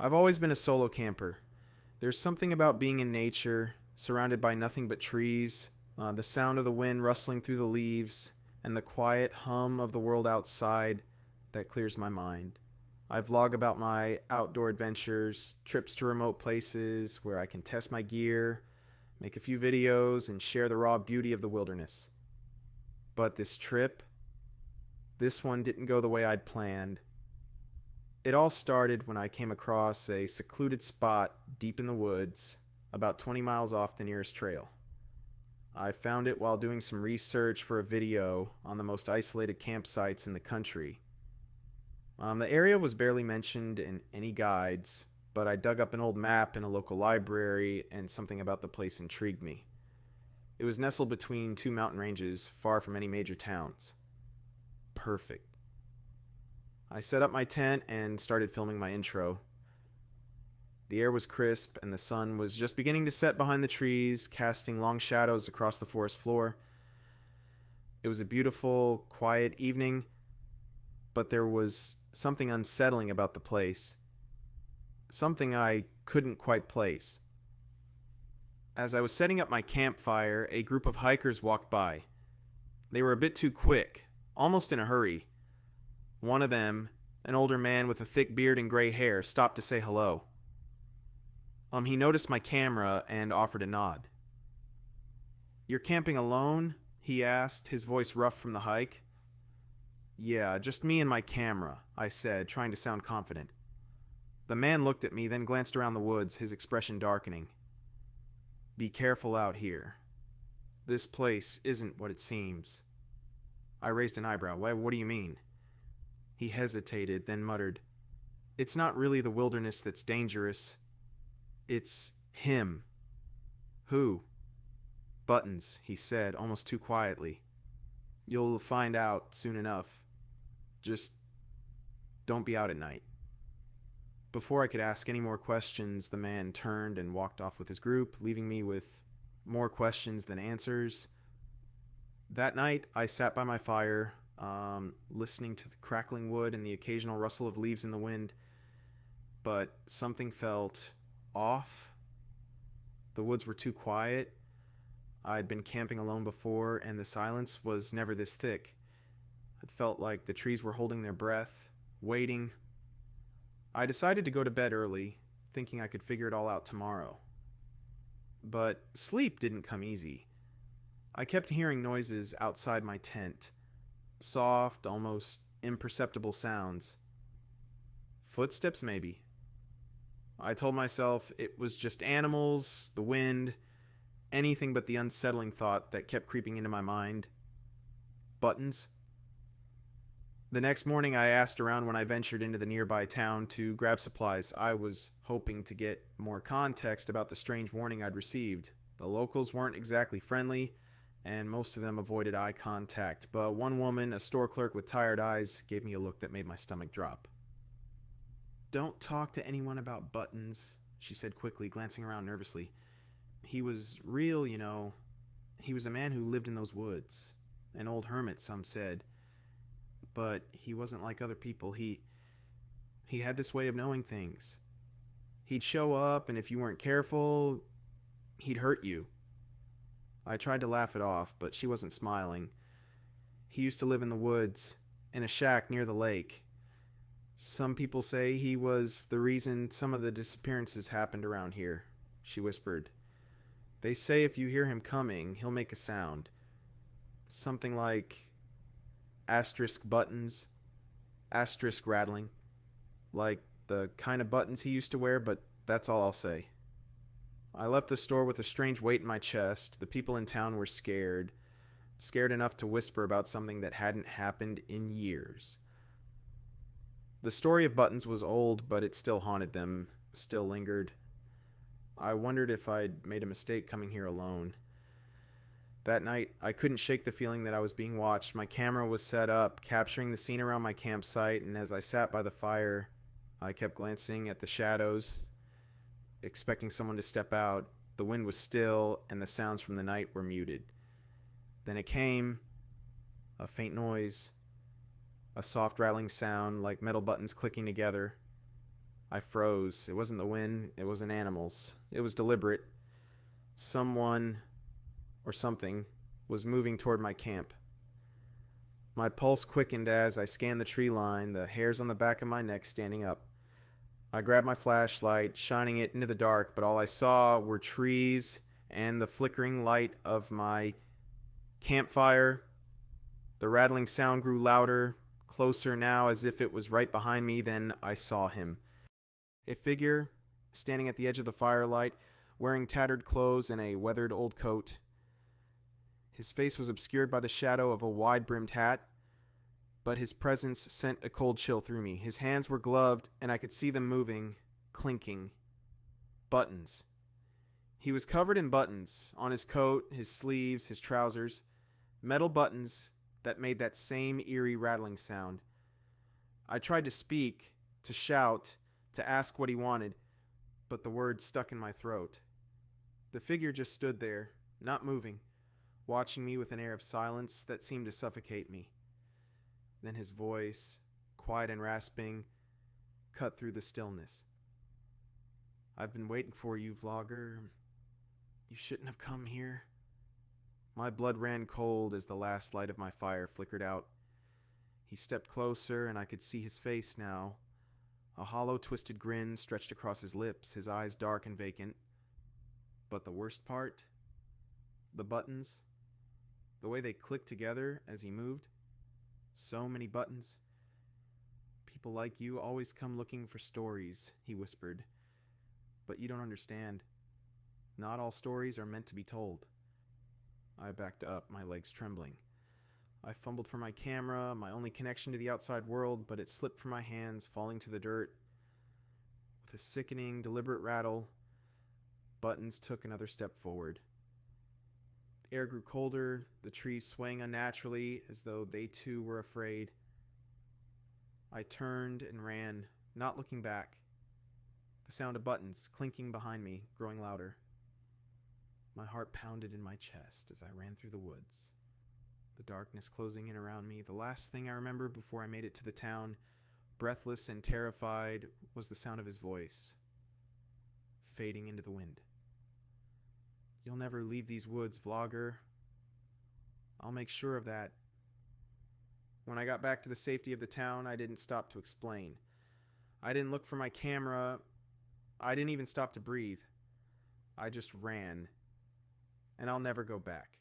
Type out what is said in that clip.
I've always been a solo camper. There's something about being in nature, surrounded by nothing but trees, the sound of the wind rustling through the leaves, and the quiet hum of the world outside that clears my mind. I vlog about my outdoor adventures, trips to remote places where I can test my gear, make a few videos, and share the raw beauty of the wilderness. But this one didn't go the way I'd planned. It all started when I came across a secluded spot deep in the woods, about 20 miles off the nearest trail. I found it while doing some research for a video on the most isolated campsites in the country. The area was barely mentioned in any guides, but I dug up an old map in a local library and something about the place intrigued me. It was nestled between two mountain ranges, far from any major towns. Perfect. I set up my tent and started filming my intro. The air was crisp and the sun was just beginning to set behind the trees, casting long shadows across the forest floor. It was a beautiful, quiet evening, but there was something unsettling about the place. Something I couldn't quite place. As I was setting up my campfire, a group of hikers walked by. They were a bit too quick, almost in a hurry. One of them, an older man with a thick beard and gray hair, stopped to say hello. He noticed my camera and offered a nod. "You're camping alone?" he asked, his voice rough from the hike. "Yeah, just me and my camera," I said, trying to sound confident. The man looked at me, then glanced around the woods, his expression darkening. "Be careful out here. This place isn't what it seems." I raised an eyebrow. "What do you mean?" He hesitated, then muttered, "It's not really the wilderness that's dangerous. It's him." "Who?" "Buttons," he said, almost too quietly. "You'll find out soon enough. Just don't be out at night." Before I could ask any more questions, the man turned and walked off with his group, leaving me with more questions than answers. That night, I sat by my fire, listening to the crackling wood and the occasional rustle of leaves in the wind. But something felt off. The woods were too quiet. I'd been camping alone before, and the silence was never this thick. It felt like the trees were holding their breath, waiting. I decided to go to bed early, thinking I could figure it all out tomorrow. But sleep didn't come easy. I kept hearing noises outside my tent. Soft, almost imperceptible sounds. Footsteps, maybe. I told myself it was just animals, the wind, anything but the unsettling thought that kept creeping into my mind. Buttons? The next morning I asked around when I ventured into the nearby town to grab supplies. I was hoping to get more context about the strange warning I'd received. The locals weren't exactly friendly, and most of them avoided eye contact, but one woman, a store clerk with tired eyes, gave me a look that made my stomach drop. "Don't talk to anyone about Buttons," she said quickly, glancing around nervously. "He was real, you know. He was a man who lived in those woods. An old hermit, some said. But he wasn't like other people. He had this way of knowing things. He'd show up, and if you weren't careful, he'd hurt you." I tried to laugh it off, but she wasn't smiling. "He used to live in the woods, in a shack near the lake. Some people say he was the reason some of the disappearances happened around here," she whispered. "They say if you hear him coming, he'll make a sound. Something like asterisk buttons, asterisk rattling. Like the kind of buttons he used to wear, but that's all I'll say." I left the store with a strange weight in my chest. The people in town were scared. Scared enough to whisper about something that hadn't happened in years. The story of Buttons was old, but it still haunted them, still lingered. I wondered if I'd made a mistake coming here alone. That night, I couldn't shake the feeling that I was being watched. My camera was set up, capturing the scene around my campsite, and as I sat by the fire, I kept glancing at the shadows, expecting someone to step out. The wind was still, and the sounds from the night were muted. Then it came, a faint noise, a soft rattling sound like metal buttons clicking together. I froze. It wasn't the wind, it wasn't animals. It was deliberate. Someone or something was moving toward my camp. My pulse quickened as I scanned the tree line, the hairs on the back of my neck standing up. I grabbed my flashlight, shining it into the dark, but all I saw were trees and the flickering light of my campfire. The rattling sound grew louder, closer now as if it was right behind me. Then I saw him. A figure standing at the edge of the firelight, wearing tattered clothes and a weathered old coat. His face was obscured by the shadow of a wide-brimmed hat, but his presence sent a cold chill through me. His hands were gloved, and I could see them moving, clinking. Buttons. He was covered in buttons, on his coat, his sleeves, his trousers. Metal buttons that made that same eerie rattling sound. I tried to speak, to shout, to ask what he wanted, but the words stuck in my throat. The figure just stood there, not moving, watching me with an air of silence that seemed to suffocate me. Then his voice, quiet and rasping, cut through the stillness. "I've been waiting for you, vlogger. You shouldn't have come here." My blood ran cold as the last light of my fire flickered out. He stepped closer, and I could see his face now. A hollow, twisted grin stretched across his lips, his eyes dark and vacant. But the worst part? The buttons. The way they clicked together as he moved. So many buttons. "People like you always come looking for stories," he whispered. "But you don't understand. Not all stories are meant to be told." I backed up, my legs trembling. I fumbled for my camera, my only connection to the outside world, but it slipped from my hands, falling to the dirt. With a sickening, deliberate rattle, Buttons took another step forward. The air grew colder, the trees swaying unnaturally as though they too were afraid. I turned and ran, not looking back. The sound of buttons clinking behind me, growing louder. My heart pounded in my chest as I ran through the woods. The darkness closing in around me. The last thing I remember before I made it to the town, breathless and terrified, was the sound of his voice, fading into the wind. "You'll never leave these woods, vlogger. I'll make sure of that." When I got back to the safety of the town, I didn't stop to explain. I didn't look for my camera. I didn't even stop to breathe. I just ran. And I'll never go back.